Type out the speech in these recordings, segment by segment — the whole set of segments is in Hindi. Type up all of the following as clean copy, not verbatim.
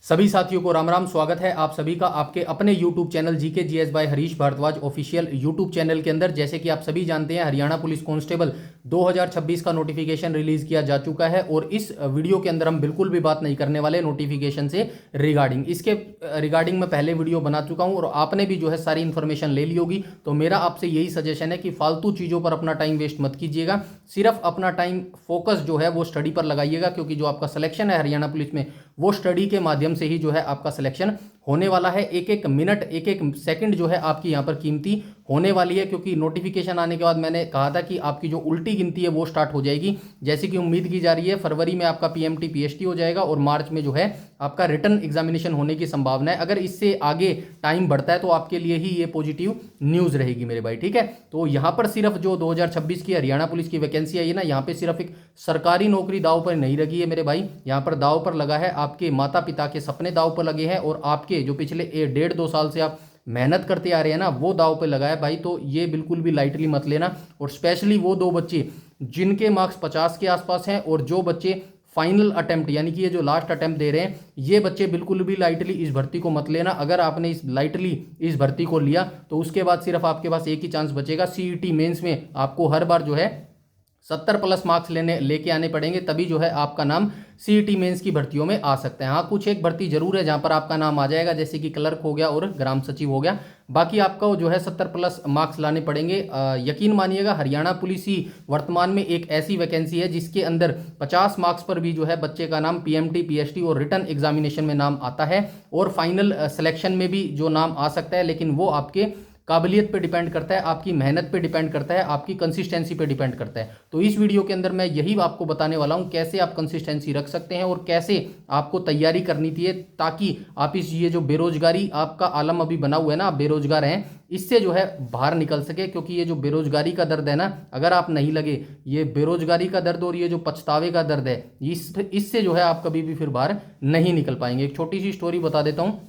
सभी साथियों को राम राम। स्वागत है आप सभी का आपके अपने YouTube channel GK GS by Harish Bhardwaj official YouTube channel के अंदर। जैसे कि आप सभी जानते हैं, हरियाणा पुलिस कांस्टेबल 2026 का नोटिफिकेशन रिलीज किया जा चुका है और इस वीडियो के अंदर हम बिल्कुल भी बात नहीं करने वाले नोटिफिकेशन से रिगार्डिंग। इसके रिगार्डिंग मैं पहले वीडियो बना चुका हूं और आपने भी जो है सारी इन्फॉर्मेशन ले ली होगी। तो मेरा आपसे यही सजेशन है कि फालतू चीज़ों पर अपना टाइम वेस्ट मत कीजिएगा, सिर्फ अपना टाइम फोकस जो है वो स्टडी पर लगाइएगा, क्योंकि जो आपका सिलेक्शन है हरियाणा पुलिस में वो स्टडी के माध्यम से ही जो है आपका सिलेक्शन होने वाला है। एक एक मिनट एक एक सेकंड जो है आपकी यहाँ पर कीमती होने वाली है, क्योंकि नोटिफिकेशन आने के बाद मैंने कहा था कि आपकी जो उल्टी गिनती है वो स्टार्ट हो जाएगी। जैसे कि उम्मीद की जा रही है फरवरी में आपका पीएमटी पीएचटी हो जाएगा और मार्च में जो है आपका रिटर्न एग्जामिनेशन होने की संभावना है। अगर इससे आगे टाइम बढ़ता है तो आपके लिए ही ये पॉजिटिव न्यूज़ रहेगी मेरे भाई, ठीक है। तो यहाँ पर सिर्फ जो 2026 की हरियाणा पुलिस की वैकेंसी आई है ना, यहाँ पे सिर्फ एक सरकारी नौकरी दाव पर नहीं लगी है मेरे भाई, यहाँ पर दाव पर लगा है आपके माता पिता के सपने दाव पर लगे हैं और आपके जो पिछले 1.5-2 साल से आप मेहनत करते आ रहे हैं ना वो दाव पे लगा है भाई। तो ये बिल्कुल भी लाइटली मत लेना। और स्पेशली वो 2 बच्चे जिनके मार्क्स 50 के आसपास हैं और जो बच्चे फाइनल अटेम्प्ट यानी कि ये जो लास्ट अटेम्प्ट दे रहे हैं, ये बच्चे बिल्कुल भी लाइटली इस भर्ती को मत लेना। अगर आपने इस लाइटली इस भर्ती को लिया तो उसके बाद सिर्फ आपके पास एक ही चांस बचेगा, सीईटी मेंस में आपको हर बार जो है 70+ मार्क्स लेके आने पड़ेंगे, तभी जो है आपका नाम सीईटी मेंस की भर्तियों में आ सकता है। हाँ, कुछ एक भर्ती जरूर है जहां पर आपका नाम आ जाएगा, जैसे कि क्लर्क हो गया और ग्राम सचिव हो गया। बाकी आपको जो है 70+ मार्क्स लाने पड़ेंगे। यकीन मानिएगा, हरियाणा पुलिस ही वर्तमान में एक ऐसी वैकेंसी है जिसके अंदर 50 मार्क्स पर भी जो है बच्चे का नाम पीएमटी पीएचटी और रिटर्न एग्जामिनेशन में नाम आता है और फाइनल सिलेक्शन में भी जो नाम आ सकता है, लेकिन वो आपके काबिलियत पे डिपेंड करता है, आपकी मेहनत पे डिपेंड करता है, आपकी कंसिस्टेंसी पे डिपेंड करता है। तो इस वीडियो के अंदर मैं यही आपको बताने वाला हूँ कैसे आप कंसिस्टेंसी रख सकते हैं और कैसे आपको तैयारी करनी थी, ताकि आप इस ये जो बेरोजगारी आपका आलम अभी बना हुआ है ना, आप बेरोजगार हैं, इससे जो है बाहर निकल सके। क्योंकि ये जो बेरोजगारी का दर्द है ना, अगर आप नहीं लगे, ये बेरोजगारी का दर्द और ये जो पछतावे का दर्द है, इससे जो है आप कभी भी फिर बाहर नहीं निकल पाएंगे। एक छोटी सी स्टोरी बता देता हूँ।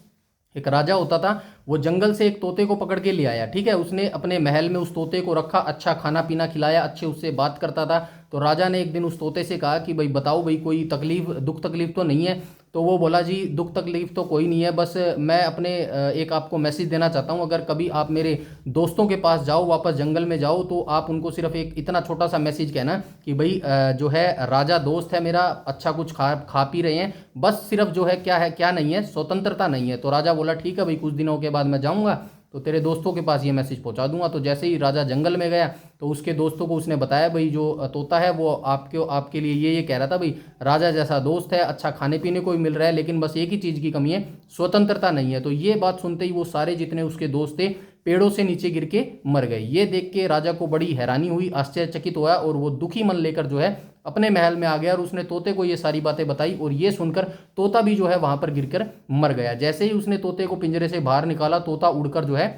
एक राजा होता था, वो जंगल से एक तोते को पकड़ के ले आया, ठीक है। उसने अपने महल में उस तोते को रखा, अच्छा खाना पीना खिलाया, अच्छे उससे बात करता था। तो राजा ने एक दिन उस तोते से कहा कि भाई बताओ भाई, कोई तकलीफ दुख तकलीफ तो नहीं है। तो वो बोला जी दुख तकलीफ तो कोई नहीं है, बस मैं अपने एक आपको मैसेज देना चाहता हूँ। अगर कभी आप मेरे दोस्तों के पास जाओ, वापस जंगल में जाओ, तो आप उनको सिर्फ एक इतना छोटा सा मैसेज कहना कि भाई जो है राजा दोस्त है मेरा, अच्छा कुछ खा पी रहे हैं, बस सिर्फ जो है क्या नहीं है, स्वतंत्रता नहीं है। तो राजा बोला ठीक है भाई, कुछ दिनों के बाद मैं जाऊँगा तो तेरे दोस्तों के पास ये मैसेज पहुंचा दूंगा। तो जैसे ही राजा जंगल में गया तो उसके दोस्तों को उसने बताया भाई जो तोता है वो आपके लिए ये कह रहा था भाई, राजा जैसा दोस्त है, अच्छा खाने पीने को भी मिल रहा है, लेकिन बस एक ही चीज़ की कमी है, स्वतंत्रता नहीं है। तो ये बात सुनते ही वो सारे जितने उसके दोस्त थे पेड़ों से नीचे गिर के मर गए। ये देख के राजा को बड़ी हैरानी हुई, आश्चर्यचकित हुआ और वो दुखी मन लेकर जो है अपने महल में आ गया और उसने तोते को ये सारी बातें बताई। और ये सुनकर तोता भी जो है वहां पर गिरकर मर गया। जैसे ही उसने तोते को पिंजरे से बाहर निकाला, तोता उड़कर जो है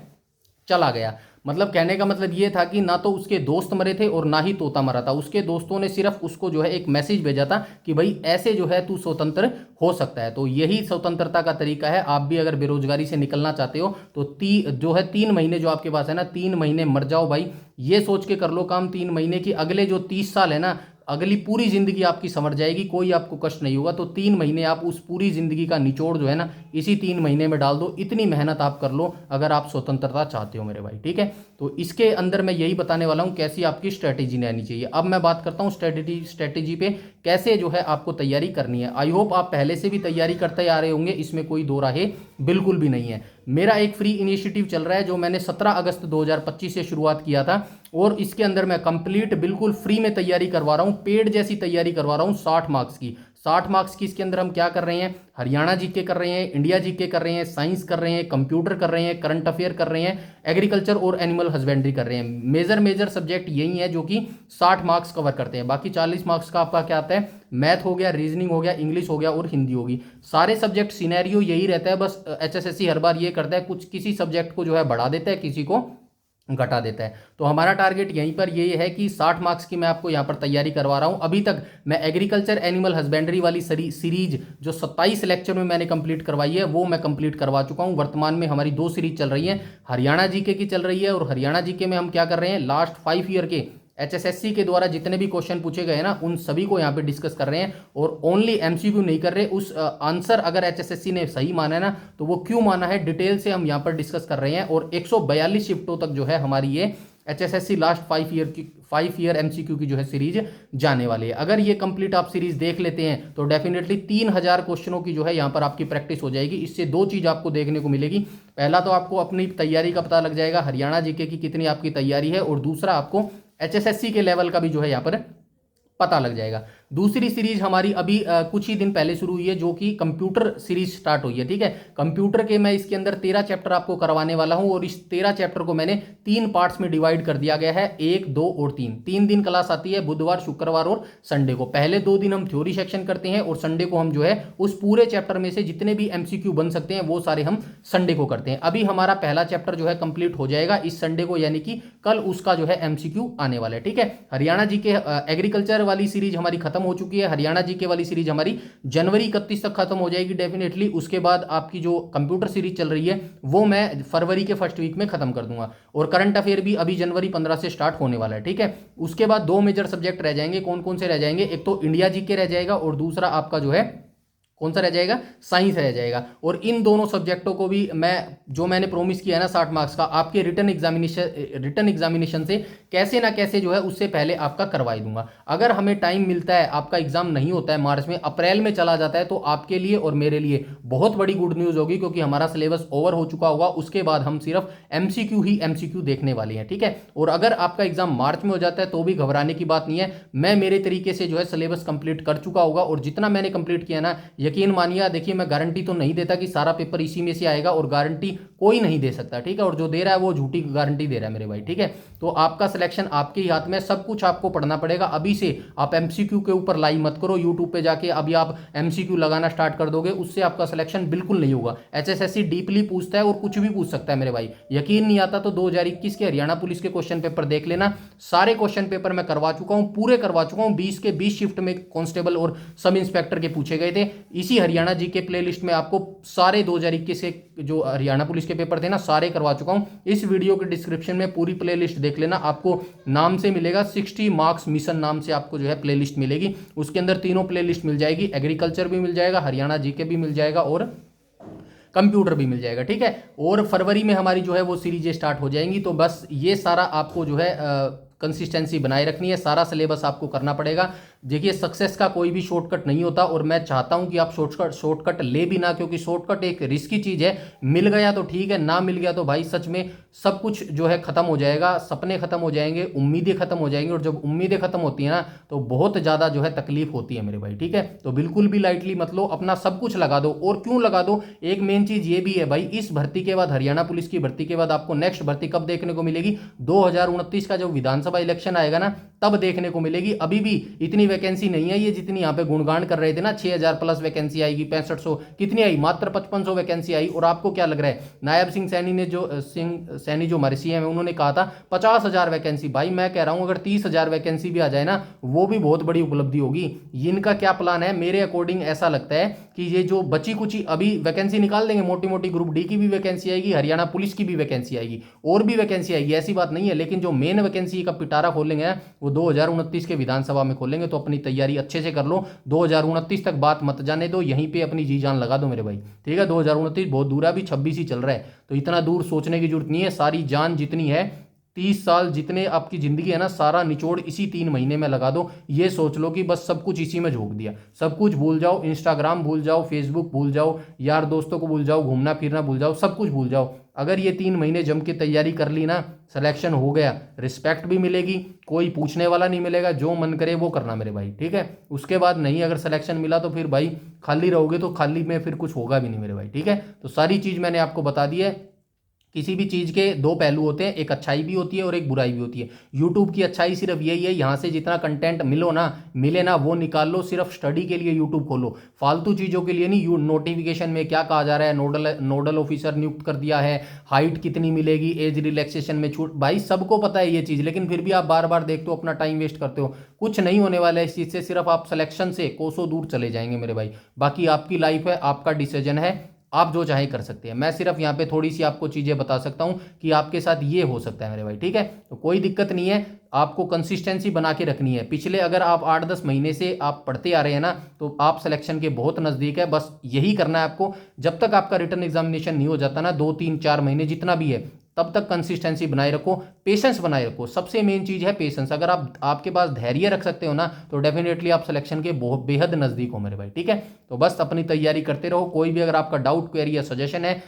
चला गया। मतलब कहने का मतलब ये था कि ना तो उसके दोस्त मरे थे और ना ही तोता मरा था। उसके दोस्तों ने सिर्फ उसको जो है एक मैसेज भेजा था कि भाई ऐसे जो है तू स्वतंत्र हो सकता है। तो यही स्वतंत्रता का तरीका है। आप भी अगर बेरोजगारी से निकलना चाहते हो तो जो है 3 महीने जो आपके पास है ना, 3 महीने मर जाओ भाई, ये सोच के कर लो काम 3 महीने की। अगले जो 30 साल है ना, अगली पूरी जिंदगी आपकी संवर जाएगी, कोई आपको कष्ट नहीं होगा। तो 3 महीने आप उस पूरी जिंदगी का निचोड़ जो है ना इसी 3 महीने में डाल दो। इतनी मेहनत आप कर लो अगर आप स्वतंत्रता चाहते हो मेरे भाई, ठीक है। तो इसके अंदर मैं यही बताने वाला हूं कैसी आपकी स्ट्रैटेजी रहनी चाहिए। अब मैं बात करता हूं स्ट्रैटेजी पे कैसे जो है आपको तैयारी करनी है। आई होप आप पहले से भी तैयारी करते आ रहे होंगे, इसमें कोई दो राहे बिल्कुल भी नहीं है। मेरा एक फ्री इनिशिएटिव चल रहा है जो मैंने 17 अगस्त 2025 से शुरुआत किया था और इसके अंदर मैं कंप्लीट बिल्कुल फ्री में तैयारी करवा रहा हूं, पेड जैसी तैयारी करवा रहा हूं 60 मार्क्स की। 60 मार्क्स की इसके अंदर हम क्या कर रहे हैं, हरियाणा जीके कर रहे हैं, इंडिया जीके कर रहे हैं, साइंस कर रहे हैं, कंप्यूटर कर रहे हैं, करंट अफेयर कर रहे हैं, एग्रीकल्चर और एनिमल हस्बेंड्री कर रहे हैं। मेजर सब्जेक्ट यही है जो कि 60 मार्क्स कवर करते हैं। बाकी 40 मार्क्स का आपका क्या आता है, मैथ हो गया, रीजनिंग हो गया, इंग्लिश हो गया और हिंदी होगी। सारे सब्जेक्ट सिनेरियो यही रहता है, बस एचएसएससी हर बार ये करता है, कुछ किसी सब्जेक्ट को जो है बढ़ा देता है, किसी को घटा देता है। तो हमारा टारगेट यहीं पर ये है कि 60 मार्क्स की मैं आपको यहाँ पर तैयारी करवा रहा हूँ। अभी तक मैं एग्रीकल्चर एनिमल हस्बेंड्री वाली सीरीज जो 27 लेक्चर में मैंने कंप्लीट करवाई है वो मैं कंप्लीट करवा चुका हूँ। वर्तमान में हमारी 2 सीरीज चल रही है, हरियाणा जीके की चल रही है और हरियाणा जीके में हम क्या कर रहे हैं, लास्ट 5 ईयर के एचएसएससी के द्वारा जितने भी क्वेश्चन पूछे गए ना उन सभी को यहाँ पे डिस्कस कर रहे हैं और ओनली एमसीक्यू नहीं कर रहे। उस आंसर अगर एचएसएससी ने सही माना है ना तो वो क्यों माना है डिटेल से हम यहाँ पर डिस्कस कर रहे हैं। और 142 शिफ्टों तक जो है हमारी ये एचएसएससी लास्ट 5 ईयर एमसीक्यू की जो है सीरीज जाने वाली है। अगर ये कंप्लीट आप सीरीज देख लेते हैं तो डेफिनेटली 3000 क्वेश्चनों की जो है यहाँ पर आपकी प्रैक्टिस हो जाएगी। इससे दो चीज आपको देखने को मिलेगी, पहला तो आपको अपनी तैयारी का पता लग जाएगा, हरियाणा जीके की कितनी आपकी तैयारी है, और दूसरा आपको एचएसएससी के लेवल का भी जो है यहाँ पर पता लग जाएगा। दूसरी सीरीज हमारी अभी कुछ ही दिन पहले शुरू हुई है जो कि कंप्यूटर सीरीज स्टार्ट हुई है। ठीक है, कंप्यूटर के मैं इसके अंदर 13 चैप्टर आपको करवाने वाला हूं और इस 13 चैप्टर को मैंने 3 पार्ट्स में डिवाइड कर दिया गया है, 1, 2 और 3। 3 दिन क्लास आती है, बुधवार, शुक्रवार और संडे को। पहले 2 दिन हम थ्योरी सेक्शन करते हैं और संडे को हम जो है उस पूरे चैप्टर में से जितने भी एमसीक्यू बन सकते हैं वो सारे हम संडे को करते हैं। अभी हमारा पहला चैप्टर जो है कंप्लीट हो जाएगा इस संडे को, यानी कि कल उसका जो है एमसीक्यू आने वाला है। ठीक है, हरियाणा जी के एग्रीकल्चर वाली सीरीज हमारी खत्म हो चुकी है। हरियाणा जीके वाली सीरीज हमारी जनवरी 31 तक खत्म हो जाएगी डेफिनेटली। उसके बाद आपकी जो कंप्यूटर सीरीज चल रही है वो मैं फरवरी के फर्स्ट वीक में खत्म कर दूंगा और करंट अफेयर भी अभी जनवरी 15 से स्टार्ट होने वाला है। ठीक है, उसके बाद 2 मेजर सब्जेक्ट रह जाएंगे। कौन कौन से रह जाएंगे? एक तो इंडिया जीके रह जाएगा और दूसरा आपका जो है कौन सा रह जाएगा? साइंस रह जाएगा। और इन दोनों सब्जेक्टों को भी मैंने प्रोमिस किया है ना 60 मार्क्स का, आपके रिटन एग्जामिनेशन से कैसे ना कैसे जो है उससे पहले आपका करवा दूंगा। अगर हमें टाइम मिलता है, आपका एग्जाम नहीं होता है मार्च में, अप्रैल में चला जाता है, तो आपके लिए और मेरे लिए बहुत बड़ी गुड न्यूज होगी क्योंकि हमारा सिलेबस ओवर हो चुका होगा। उसके बाद हम सिर्फ एमसीक्यू ही एमसीक्यू देखने वाले हैं। ठीक है, और अगर आपका एग्जाम मार्च में हो जाता है तो भी घबराने की बात नहीं है। मैं मेरे तरीके से जो है सिलेबस कंप्लीट कर चुका होगा और जितना मैंने कंप्लीट किया ना, यकीन मानिए, देखिए मैं गारंटी तो नहीं देता कि सारा पेपर इसी में से आएगा और गारंटी कोई नहीं दे सकता। ठीक है, और जो दे रहा है वो झूठी गारंटी दे रहा है मेरे भाई। ठीक है, तो आपका सिलेक्शन आपके ही हाथ में, सब कुछ आपको पढ़ना पड़ेगा। अभी से आप एमसीक्यू के ऊपर लाई मत करो, यूट्यूब पे जाके अभी आप एमसीक्यू लगाना स्टार्ट कर दोगे, उससे आपका सिलेक्शन बिल्कुल नहीं होगा। एचएसएससी डीपली पूछता है और कुछ भी पूछ सकता है मेरे भाई। यकीन नहीं आता तो 2021 के हरियाणा पुलिस के क्वेश्चन पेपर देख लेना, सारे क्वेश्चन पेपर मैं करवा चुका हूं, पूरे करवा चुका हूं। 20 के 20 शिफ्ट में कांस्टेबल और सब इंस्पेक्टर के पूछे गए थे। इसी हरियाणा जी के प्लेलिस्ट में आपको सारे 2021 के जो हरियाणा पुलिस के पेपर थे ना सारे करवा चुका हूं। इस वीडियो के डिस्क्रिप्शन में पूरी प्लेलिस्ट देख लेना, आपको नाम से मिलेगा 60 मार्क्स मिशन नाम से आपको जो है प्लेलिस्ट मिलेगी। उसके अंदर तीनों प्लेलिस्ट मिल जाएगी, एग्रीकल्चर भी मिल जाएगा, हरियाणा जीके भी मिल जाएगा और कंप्यूटर भी मिल जाएगा। ठीक है, और फरवरी में हमारी जो है वो सीरीजें स्टार्ट हो जाएंगी। तो बस ये सारा आपको जो है कंसिस्टेंसी बनाए रखनी है, सारा सिलेबस आपको करना पड़ेगा। देखिए सक्सेस का कोई भी शॉर्टकट नहीं होता और मैं चाहता हूं कि आप शॉर्टकट ले भी ना, क्योंकि शॉर्टकट एक रिस्की चीज है। मिल गया तो ठीक है, ना मिल गया तो भाई सच में सब कुछ जो है खत्म हो जाएगा, सपने खत्म हो जाएंगे, उम्मीदें खत्म हो जाएंगी। और जब उम्मीदें खत्म होती है ना तो बहुत ज्यादा जो है तकलीफ होती है मेरे भाई। ठीक है, तो बिल्कुल भी लाइटली मत लो, अपना सब कुछ लगा दो। और क्यों लगा दो, एक मेन चीज ये भी है भाई, इस भर्ती के बाद, हरियाणा पुलिस की भर्ती के बाद आपको नेक्स्ट भर्ती कब देखने को मिलेगी? 2029 का जब विधानसभा इलेक्शन आएगा ना तब देखने को मिलेगी। अभी भी इतनी वैकेंसी नहीं है ये जितनी यहाँ पे गुणगान कर रहे थे ना, 6000 प्लस वैकेंसी आएगी, 6500 कितनी आई? मात्र 5500 वैकेंसी आई। और आपको क्या लग रहा है, नायब सिंह सैनी जो हमारे सीएम है उन्होंने कहा था 50,000 वैकेंसी। भाई मैं कह रहा हूं अगर 30,000 वैकेंसी भी आ जाए ना वो भी बहुत बड़ी उपलब्धि होगी। इनका क्या प्लान है? मेरे अकॉर्डिंग ऐसा लगता है कि ये जो बची कुछ अभी वैकेंसी निकाल देंगे, मोटी मोटी ग्रुप डी की भी वैकेंसी आएगी, हरियाणा पुलिस की भी वैकेंसी आएगी और भी वैकेंसी आएगी, ऐसी बात नहीं है। लेकिन जो मेन वैकेंसी का पिटारा खोलेंगे वो 2029 के विधानसभा में खोलेंगे। तो अपनी तैयारी अच्छे से कर लो, 2029 तक बात मत जाने दो, यहीं पे अपनी जी जान लगा दो मेरे भाई। ठीक है, 2029 बहुत दूर है, अभी 26 ही चल रहा है, तो इतना दूर सोचने की जरूरत नहीं है। सारी जान जितनी है, 30 साल जितने आपकी जिंदगी है ना, सारा निचोड़ इसी 3 महीने में लगा दो। ये सोच लो कि बस सब कुछ इसी में झोंक दिया, सब कुछ भूल जाओ, इंस्टाग्राम भूल जाओ, फेसबुक भूल जाओ, यार दोस्तों को भूल जाओ, घूमना फिरना भूल जाओ, सब कुछ भूल जाओ। अगर ये 3 महीने जम के तैयारी कर ली ना, सिलेक्शन हो गया, रिस्पेक्ट भी मिलेगी, कोई पूछने वाला नहीं मिलेगा, जो मन करे वो करना मेरे भाई। ठीक है, उसके बाद नहीं, अगर सिलेक्शन मिला तो फिर भाई खाली रहोगे, तो खाली में फिर कुछ होगा भी नहीं मेरे भाई। ठीक है, तो सारी चीज मैंने आपको बता दी है। किसी भी चीज़ के 2 पहलू होते हैं, एक अच्छाई भी होती है और एक बुराई भी होती है। यूट्यूब की अच्छाई सिर्फ यही है, यहाँ से जितना कंटेंट मिले ना वो निकाल लो, सिर्फ स्टडी के लिए यूट्यूब खोलो, फालतू चीज़ों के लिए नहीं। नोटिफिकेशन में क्या कहा जा रहा है, नोडल ऑफिसर नियुक्त कर दिया है, हाइट कितनी मिलेगी, एज रिलैक्सेशन में छूट, भाई सबको पता है ये चीज़, लेकिन फिर भी आप बार बार देखते हो, अपना टाइम वेस्ट करते हो। कुछ नहीं होने वाला है इस चीज़ से, सिर्फ आप सिलेक्शन से कोसों दूर चले जाएंगे मेरे भाई। बाकी आपकी लाइफ है, आपका डिसीजन है, आप जो चाहे कर सकते हैं। मैं सिर्फ यहाँ पे थोड़ी सी आपको चीज़ें बता सकता हूँ कि आपके साथ ये हो सकता है मेरे भाई, ठीक है। तो कोई दिक्कत नहीं है, आपको कंसिस्टेंसी बना के रखनी है। पिछले अगर आप 8-10 महीने से आप पढ़ते आ रहे हैं ना, तो आप सिलेक्शन के बहुत नज़दीक है। बस यही करना है आपको, जब तक आपका रिटर्न एग्जामिनेशन नहीं हो जाता ना, 2-3-4 महीने जितना भी है, तब तक कंसिस्टेंसी बनाए रखो, पेशेंस बनाए रखो। सबसे मेन चीज़ है पेशेंस। अगर आप आपके पास धैर्य रख सकते हो ना, तो डेफिनेटली आप सिलेक्शन के बहुत बेहद नज़दीक हो मेरे भाई, ठीक है। तो बस अपनी तैयारी करते रहो। कोई भी अगर आपका डाउट, क्वेरी या सजेशन है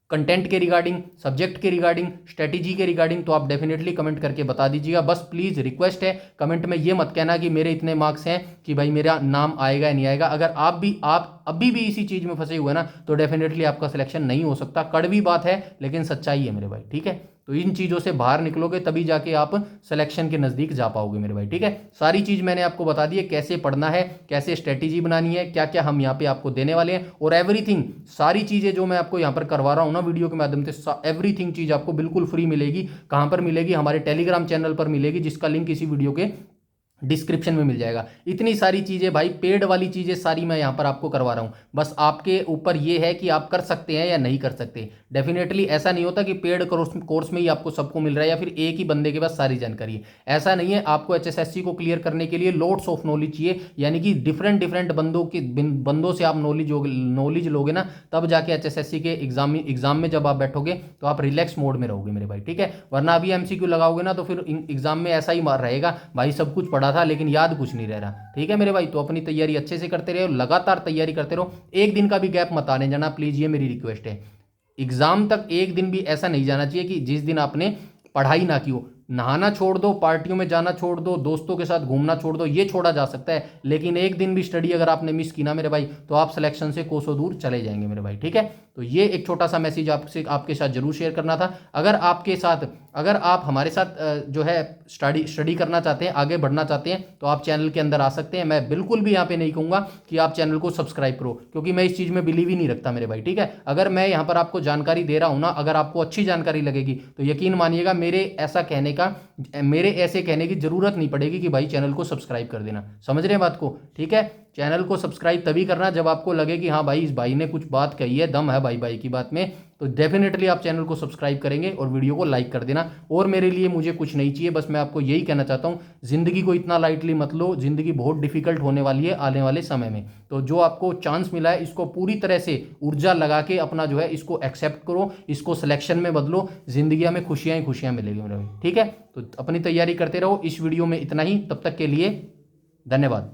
कंटेंट के रिगार्डिंग, सब्जेक्ट के रिगार्डिंग, स्ट्रेटेजी के रिगार्डिंग, तो आप डेफिनेटली कमेंट करके बता दीजिएगा। बस प्लीज़ रिक्वेस्ट है, कमेंट में ये मत कहना कि मेरे इतने मार्क्स हैं कि भाई मेरा नाम आएगा या नहीं आएगा। अगर आप अभी भी इसी चीज़ में फंसे हुए ना, तो डेफिनेटली आपका सिलेक्शन नहीं हो सकता। कड़वी बात है लेकिन सच्चाई है मेरे भाई, ठीक है। तो इन चीज़ों से बाहर निकलोगे तभी जाके आप सिलेक्शन के नज़दीक जा पाओगे मेरे भाई, ठीक है। सारी चीज़ मैंने आपको बता दी है, कैसे पढ़ना है, कैसे स्ट्रेटेजी बनानी है, क्या क्या हम यहाँ पे आपको देने वाले हैं, और एवरीथिंग, सारी चीज़ें जो मैं आपको यहाँ पर करवा रहा हूँ ना वीडियो के माध्यम से, एवरीथिंग चीज़ आपको बिल्कुल फ्री मिलेगी। कहाँ पर मिलेगी? हमारे टेलीग्राम चैनल पर मिलेगी, जिसका लिंक इसी वीडियो के डिस्क्रिप्शन में मिल जाएगा। इतनी सारी चीज़ें भाई, पेड वाली चीज़ें सारी मैं यहाँ पर आपको करवा रहा हूँ। बस आपके ऊपर ये है कि आप कर सकते हैं या नहीं कर सकते। डेफिनेटली ऐसा नहीं होता कि पेड कोर्स में ही आपको सबको मिल रहा है या फिर एक ही बंदे के पास सारी जानकारी है, ऐसा नहीं है। आपको एचएसएससी को क्लियर करने के लिए लोड्स ऑफ नॉलेज चाहिए, यानी कि डिफरेंट बंदों से आप नॉलेज लोगे ना, तब जाके एचएसएससी के एग्जाम में जब आप बैठोगे तो आप रिलैक्स मोड में रहोगे मेरे भाई, ठीक है। वरना अभी एमसीक्यू लगाओगे ना, तो फिर एग्जाम में ऐसा ही मार रहेगा भाई, सब कुछ पढ़ा था लेकिन याद कुछ नहीं रह रहा, ठीक है मेरे भाई। तो अपनी तैयारी अच्छे से करते रहो, लगातार तैयारी करते रहो, एक दिन का भी गैप मत आने जाना प्लीज, ये मेरी रिक्वेस्ट है। एग्जाम तक एक दिन भी ऐसा नहीं जाना चाहिए कि जिस दिन आपने पढ़ाई ना की हो। नहाना छोड़ दो, पार्टियों में जाना छोड़ दो, दोस्तों के साथ घूमना छोड़ दो, ये छोड़ा जा सकता है, लेकिन एक दिन भी स्टडी अगर आपने मिस की ना मेरे भाई, तो आप सिलेक्शन से कोसों दूर चले जाएंगे मेरे भाई, ठीक है। तो ये एक छोटा सा मैसेज आपके साथ जरूर शेयर करना था। अगर आप हमारे साथ जो है स्टडी करना चाहते हैं, आगे बढ़ना चाहते हैं, तो आप चैनल के अंदर आ सकते हैं। मैं बिल्कुल भी यहाँ पे नहीं कहूँगा कि आप चैनल को सब्सक्राइब करो, क्योंकि मैं इस चीज़ में बिलीव ही नहीं रखता मेरे भाई, ठीक है। अगर मैं यहाँ पर आपको जानकारी दे रहा हूँ ना, अगर आपको अच्छी जानकारी लगेगी तो यकीन मानिएगा मेरे ऐसे कहने की जरूरत नहीं पड़ेगी कि भाई चैनल को सब्सक्राइब कर देना। समझ रहे हैं बात को, ठीक है। चैनल को सब्सक्राइब तभी करना जब आपको लगे कि हाँ भाई इस भाई ने कुछ बात कही है, दम है भाई की बात में, तो डेफिनेटली आप चैनल को सब्सक्राइब करेंगे और वीडियो को लाइक कर देना। और मेरे लिए मुझे कुछ नहीं चाहिए, बस मैं आपको यही कहना चाहता हूँ, जिंदगी को इतना लाइटली मत लो, जिंदगी बहुत डिफिकल्ट होने वाली है आने वाले समय में। तो जो आपको चांस मिला है, इसको पूरी तरह से ऊर्जा लगा के अपना जो है इसको एक्सेप्ट करो, इसको सिलेक्शन में बदलो, जिंदगी में खुशियां ही खुशियां मिलेगी मेरे, ठीक है। तो अपनी तैयारी करते रहो। इस वीडियो में इतना ही, तब तक के लिए धन्यवाद।